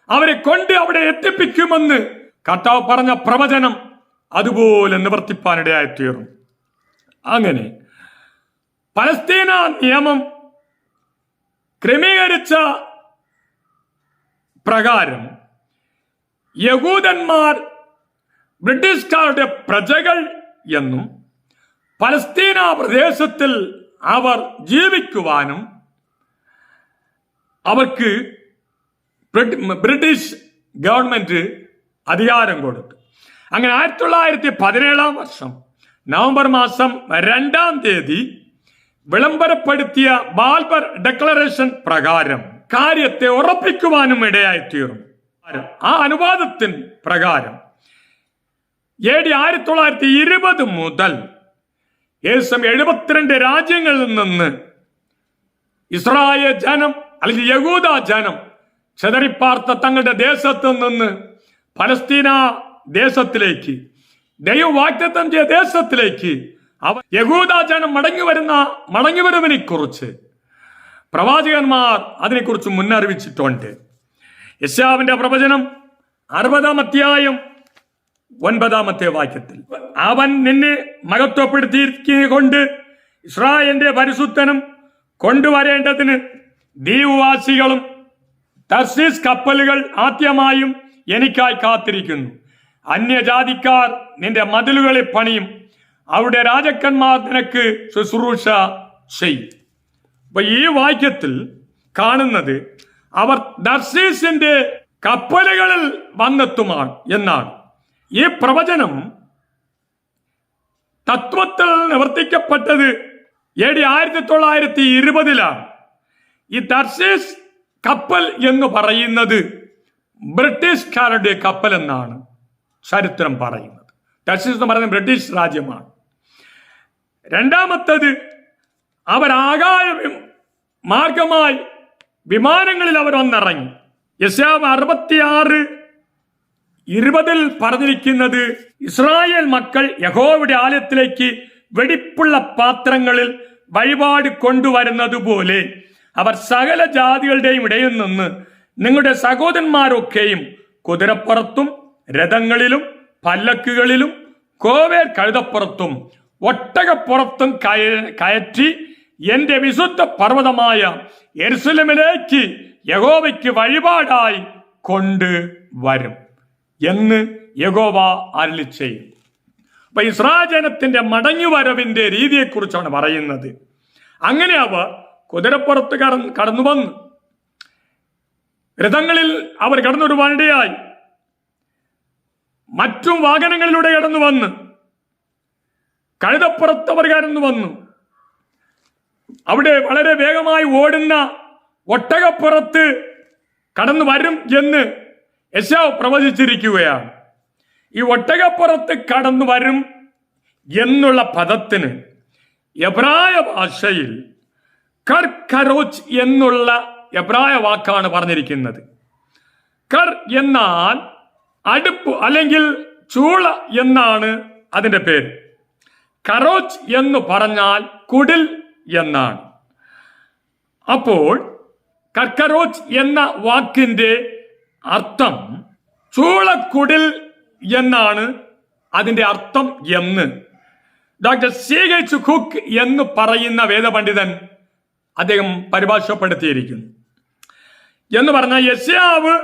അവരെ കൊണ്ട് അവിടെ എത്തിപ്പിക്കുമെന്ന് കർത്താവ് പറഞ്ഞ പ്രവചനം അതുപോലെ നിവർത്തിപ്പാനിടയായി തീർന്നു. അങ്ങനെ പലസ്തീന നിയമം ക്രമീകരിച്ച പ്രകാരം യഹൂദന്മാർ ബ്രിട്ടീഷുകാരുടെ പ്രജകൾ എന്നും പലസ്തീന പ്രദേശത്തിൽ അവർ ജീവിക്കുവാനും അവർക്ക് ബ്രിട്ടീഷ് ഗവൺമെന്റ് അധികാരം കൊടുത്തു. അങ്ങനെ 1917 നവംബർ മാസം 2 തീയതി വിളംബരപ്പെടുത്തിയ ബാൽബർ ഡിക്ലറേഷൻ പ്രകാരം കാര്യത്തെ ഉറപ്പിക്കുവാനും ഇടയായി തീർന്നു. ആ അനുവാദത്തിന് പ്രകാരം AD 1920 മുതൽ ഏകദേശം 72 രാജ്യങ്ങളിൽ നിന്ന് ഇസ്രായേൽ ജനം അല്ലെങ്കിൽ യഹൂദ ജനം ചെതറിപ്പാർത്ത തങ്ങളുടെ ദേശത്ത് നിന്ന് പലസ്തീന ദേശത്തിലേക്ക്, ദൈവം വാഗ്ദത്തം ചെയ്ത ദേശത്തിലേക്ക് യഹൂദ ജനം മടങ്ങിവരവിനെ കുറിച്ച് പ്രവാചകന്മാർ അതിനെക്കുറിച്ച് മുന്നറിയിച്ചിട്ടുണ്ട്. യെശയ്യാവിന്റെ പ്രവചനം 60-ാം അധ്യായം 9-ാമത്തെ വാക്യത്തിൽ, അവൻ നിന്നെ മഹത്വപ്പെടുത്തിയിരിക്കൊണ്ട് ഇസ്രായേലിന്റെ പരിശുദ്ധനും കൊണ്ടുവരേണ്ടതിന് ദ്വീപവാസികളും തർശീസ് കപ്പലുകൾ ആദ്യമായും എനിക്കായി കാത്തിരിക്കുന്നു. അന്യജാതിക്കാർ നിന്റെ മതിലുകളെ പണിയും, അവിടെ രാജാക്കന്മാർ നിനക്ക് ശുശ്രൂഷ ചെയ്യും. അപ്പൊ ഈ വാക്യത്തിൽ കാണുന്നത് അവർ തർശീസിന്റെ കപ്പലുകളിൽ വന്നെത്തുമാണ് എന്നാണ്. ഈ പ്രവചനം തത്വത്തിൽ നിവർത്തിക്കപ്പെട്ടത് AD 1920 ഈ തർശീസ് കപ്പൽ എന്ന് പറയുന്നത് ബ്രിട്ടീഷുകാരുടെ കപ്പൽ എന്നാണ് ചരിത്രം പറയുന്നത്. തർശീസ് എന്ന് പറയുന്നത് ബ്രിട്ടീഷ് രാജ്യമാണ്. രണ്ടാമത്തത്, അവർ ആകാശ മാർഗമായി വിമാനങ്ങളിൽ അവർ വന്നിറങ്ങി. യെശയ്യാവ് 66:20 പറഞ്ഞിരിക്കുന്നത്, ഇസ്രായേൽ മക്കൾ യഹോവയുടെ ആലയത്തിലേക്ക് വെടിപ്പുള്ള പാത്രങ്ങളിൽ വഴിപാട് കൊണ്ടുവരുന്നത് പോലെ അവർ സകല ജാതികളുടെയും ഇടയിൽ നിന്ന് നിങ്ങളുടെ സഹോദരന്മാരൊക്കെയും കുതിരപ്പുറത്തും രഥങ്ങളിലും പല്ലക്കുകളിലും കോവേർ കഴുതപ്പുറത്തും ഒട്ടകപ്പുറത്തും കയറ്റി എന്റെ വിശുദ്ധ പർവ്വതമായ യെരുശലേമിലേക്ക് യഹോവയ്ക്ക് വഴിപാടായി കൊണ്ടുവരും എന്ന് യഹോവ അരുളിച്ചെയ്യും. അപ്പൊ ഇസ്രായേൽ ജനത്തിന്റെ മടങ്ങിവരവിന്റെ രീതിയെക്കുറിച്ചാണ് പറയുന്നത്. അങ്ങനെ അവർ കുതിരപ്പുറത്ത് കടന്നു വന്നു, രഥങ്ങളിൽ അവർ കടന്നുവരുവാനിടയായി, മറ്റും വാഹനങ്ങളിലൂടെ കടന്നു വന്ന്, കഴുതപ്പുറത്ത് അവർ കടന്നു വന്നു. അവിടെ വളരെ വേഗമായി ഓടുന്ന ഒട്ടകപ്പുറത്ത് കടന്നു വരും എന്ന് യെശയ്യാവ് പ്രവചിച്ചിരിക്കുകയാണ്. ഈ ഒട്ടകപ്പുറത്ത് കടന്നു വരും എന്നുള്ള പദത്തിന് എബ്രായ ഭാഷയിൽ കർക്കരോച്ച് എന്നുള്ള എബ്രായ വാക്കാണ് പറഞ്ഞിരിക്കുന്നത്. കർ എന്നാൽ അടുപ്പ് അല്ലെങ്കിൽ ചൂള എന്നാണ് അതിന്റെ പേര്. കരോച്ച് എന്ന് പറഞ്ഞാൽ കുടിൽ എന്നാണ്. അപ്പോൾ കർക്കരോച്ച് എന്ന വാക്കിന്റെ അർത്ഥം ചൂളക്കുടിൽ എന്നാണ് അതിന്റെ അർത്ഥം എന്ന് ഡോക്ടർ C.H. ഹുക്ക് എന്ന് പറയുന്ന വേദപണ്ഡിതൻ അദ്ദേഹം പരിഭാഷപ്പെടുത്തിയിരിക്കുന്നു. എന്ന് പറഞ്ഞാൽ യെശയ്യാവ്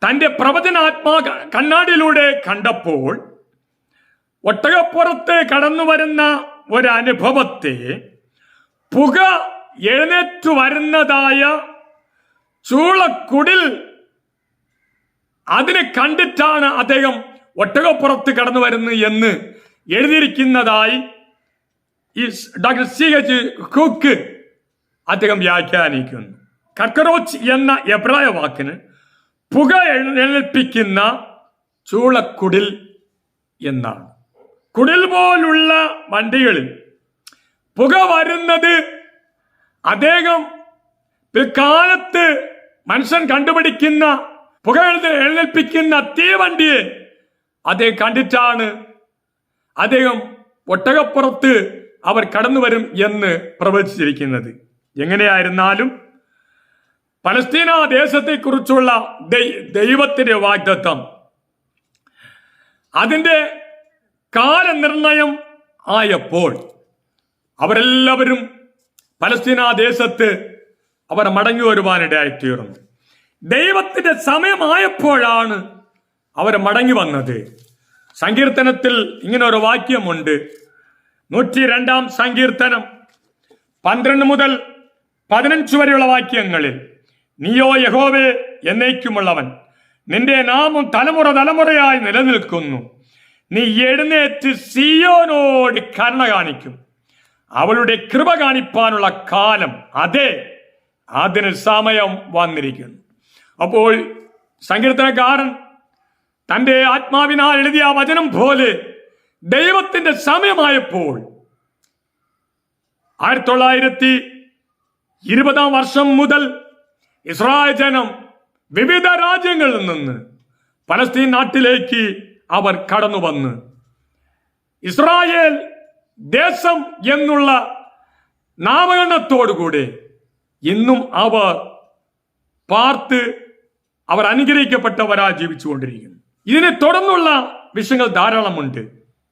തന്റെ പ്രവചനാത്മാ കണ്ണാടിയിലൂടെ കണ്ടപ്പോൾ ഒട്ടകപ്പുറത്ത് കടന്നു വരുന്ന ഒരനുഭവത്തെ, പുക എഴുന്നേറ്റു വരുന്നതായ ചൂളക്കുടിൽ, അതിനെ കണ്ടിട്ടാണ് അദ്ദേഹം ഒട്ടകപ്പുറത്ത് കടന്നു വരുന്നത് എന്ന് എഴുതിയിരിക്കുന്നതായി ഈ ഡോക്ടർ C.H. ഹുക്ക് അദ്ദേഹം വ്യാഖ്യാനിക്കുന്നു. കർക്കരോച്ച് എന്ന എബ്രായ വാക്കിന് പുക എഴുന്നേൽപ്പിക്കുന്ന ചൂളക്കുടിൽ എന്നാണ്. കുടിൽ പോലുള്ള വണ്ടികളിൽ പുക വരുന്നത് അദ്ദേഹം പിൽക്കാലത്ത് മനുഷ്യൻ കണ്ടുപിടിക്കുന്ന പുക എഴുന്നേൽപ്പിക്കുന്ന തീവണ്ടിയെ അദ്ദേഹം കണ്ടിട്ടാണ് അദ്ദേഹം ഒട്ടകപ്പുറത്ത് അവർ കടന്നു വരും എന്ന് പ്രവചിച്ചിരിക്കുന്നത്. എങ്ങനെയായിരുന്നാലും പലസ്തീന ദേശത്തെക്കുറിച്ചുള്ള ദൈവത്തിന്റെ വാഗ്ദത്തം, അതിന്റെ കാലനിർണയം ആയപ്പോൾ അവരെല്ലാവരും പലസ്തീന ദേശത്ത് അവർ മടങ്ങി വരുവാനിടയായിത്തീർന്നു. ദൈവത്തിന്റെ സമയമായപ്പോഴാണ് അവർ മടങ്ങി വന്നത്. സങ്കീർത്തനത്തിൽ ഇങ്ങനെ ഒരു വാക്യമുണ്ട്. 102 സങ്കീർത്തനം 12 മുതൽ 15 വരെയുള്ള വാക്യങ്ങളിൽ, നീയോ യഹോവേ എന്നേക്കുമുള്ളവൻ, നിന്റെ നാമം തലമുറ തലമുറയായി നിലനിൽക്കുന്നു. നീ എഴുന്നേറ്റ് സിയോനോട് കരുണ കാണിക്കും, അവളുടെ കൃപ കാണിപ്പാനുള്ള കാലം അതെ, അതിന് സമയം വന്നിരിക്കുന്നു. അപ്പോൾ സങ്കീർത്തനക്കാരൻ തന്റെ ആത്മാവിനാൽ എഴുതിയ വചനം പോലെ ദൈവത്തിന്റെ സമയമായപ്പോൾ 1920 വർഷം മുതൽ ഇസ്രായേൽ ജനം വിവിധ രാജ്യങ്ങളിൽ നിന്ന് പലസ്തീൻ നാട്ടിലേക്ക് അവർ കടന്നു വന്ന് ഇസ്രായേൽ ദേശം എന്നുള്ള നാമകരണത്തോടുകൂടി ഇന്നും അവർ പാർത്ത് അവർ അനുഗ്രഹിക്കപ്പെട്ടവരായി ജീവിച്ചുകൊണ്ടിരിക്കുന്നു. ഇതിനെ തുടർന്നുള്ള വിഷയങ്ങൾ ധാരാളമുണ്ട്.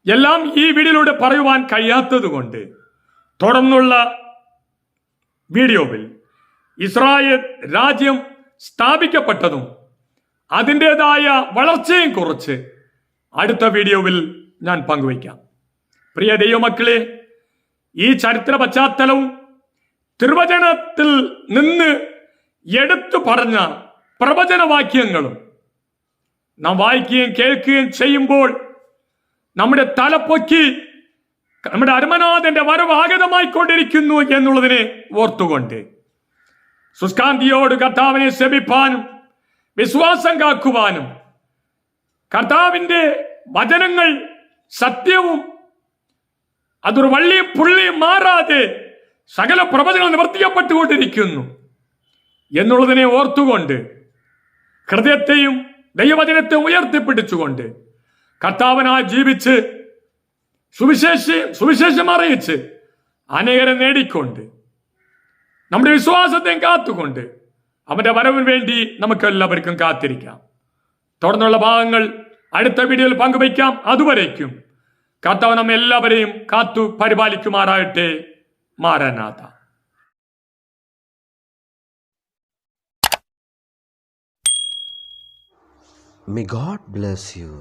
എല്ലാം ഈ വീഡിയോയിലൂടെ പറയുവാൻ കഴിയാത്തത് കൊണ്ട് തുടർന്നുള്ള വീഡിയോയിൽ ഇസ്രായേൽ രാജ്യം സ്ഥാപിക്കപ്പെട്ടതും അതിൻ്റെതായ വളർച്ചയും കുറിച്ച് അടുത്ത വീഡിയോയിൽ ഞാൻ പങ്കുവയ്ക്കാം. പ്രിയ ദൈവമക്കളെ, ഈ ചരിത്ര പശ്ചാത്തലവും തിരുവചനത്തിൽ നിന്ന് എടുത്തു പറഞ്ഞ പ്രവചനവാക്യങ്ങളും നാം വായിക്കുകയും കേൾക്കുകയും ചെയ്യുമ്പോൾ നമ്മുടെ തലപ്പൊക്കി നമ്മുടെ അരുമനാഥന്റെ വരവ് ആഗതമായിക്കൊണ്ടിരിക്കുന്നു എന്നുള്ളതിനെ ഓർത്തുകൊണ്ട് സുസ്കാന്തിയോട് കർത്താവിനെ സേവിപ്പാനും വിശ്വാസം കാക്കുവാനും കർത്താവിന്റെ വചനങ്ങൾ സത്യവും അതൊരു വള്ളിയും പുള്ളിയും മാറാതെ സകല പ്രവചനങ്ങൾ നിവർത്തിക്കപ്പെട്ടുകൊണ്ടിരിക്കുന്നു എന്നുള്ളതിനെ ഓർത്തുകൊണ്ട് ഹൃദയത്തെയും ദൈവവചനത്തെ ഉയർത്തിപ്പിടിച്ചുകൊണ്ട് കർത്താവിനായി ജീവിച്ച് സുവിശേഷം അറിയിച്ച് അനേകരെ നേടിക്കൊണ്ട് നമ്മുടെ വിശ്വാസത്തെയും കാത്തുകൊണ്ട് അവന്റെ വരവിന് വേണ്ടി നമുക്ക് എല്ലാവർക്കും കാത്തിരിക്കാം. തുടർന്നുള്ള ഭാഗങ്ങൾ അടുത്ത വീഡിയോയിൽ പങ്കുവയ്ക്കാം. അതുവരേക്കും കർത്താവ് നമ്മെ എല്ലാവരെയും കാത്തു പരിപാലിക്കുമാറാകട്ടെ. മാരനാഥ. May God bless you.